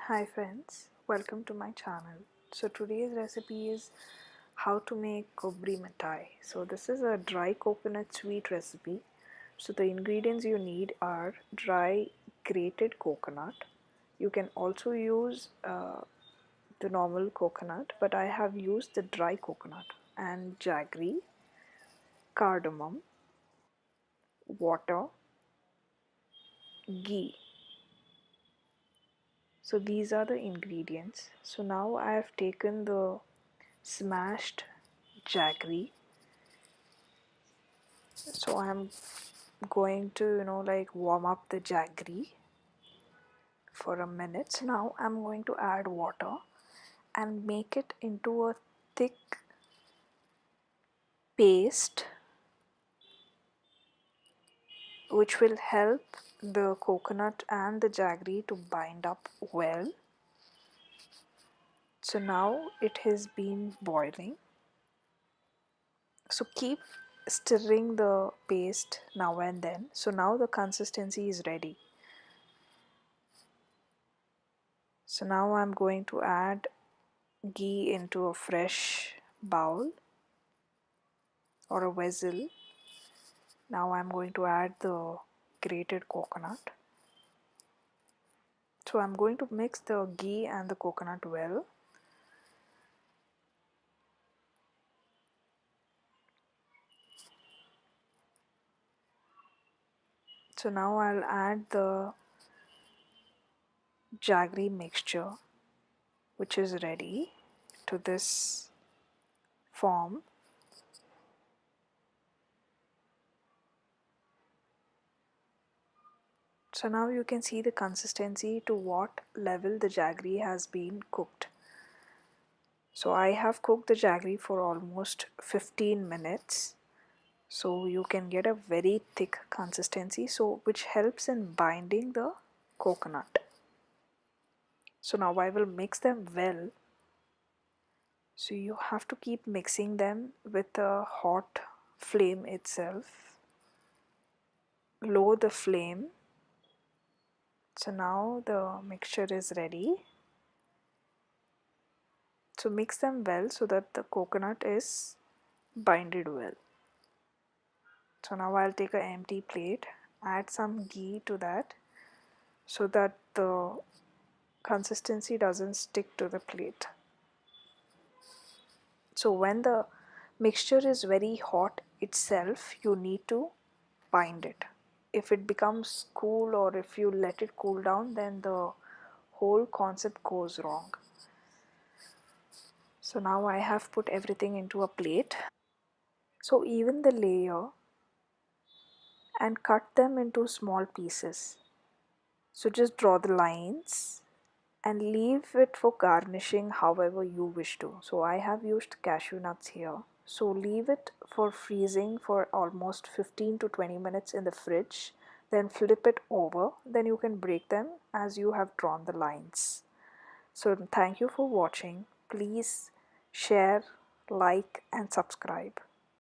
Hi friends, welcome to my channel. So today's recipe is how to make Kobbari Mitai. So this is a dry coconut sweet recipe. So the ingredients you need are dry grated coconut. You can also use the normal coconut, but I have used the dry coconut, and jaggery, cardamom, water, ghee. So these are the ingredients. So now I have taken the smashed jaggery. So I'm going to like warm up the jaggery for a minute. So now I'm going to add water and make it into a thick paste which will help the coconut and the jaggery to bind up well. So now it has been boiling. So keep stirring the paste now and then. So now the consistency is ready. So now I'm going to add ghee into a fresh bowl or a vessel. Now I'm going to add the grated coconut. So I'm going to mix the ghee and the coconut well. So now I'll add the jaggery mixture which is ready to this form. So now you can see the consistency to what level the jaggery has been cooked. So I have cooked the jaggery for almost 15 minutes. So you can get a very thick consistency, so which helps in binding the coconut. So now I will mix them well. So you have to keep mixing them with a hot flame itself. Lower the flame. So now the mixture is ready. So mix them well so that the coconut is binded well. So now I'll take an empty plate, add some ghee to that so that the consistency doesn't stick to the plate. So when the mixture is very hot itself, you need to bind it. If it becomes cool or if you let it cool down, then the whole concept goes wrong. So now I have put everything into a plate. So even the layer and cut them into small pieces. So just draw the lines and leave it for garnishing however you wish to. So I have used cashew nuts here. So leave it for freezing for almost 15 to 20 minutes in the fridge. Then flip it over. Then you can break them as you have drawn the lines. So thank you for watching. Please share, like and subscribe.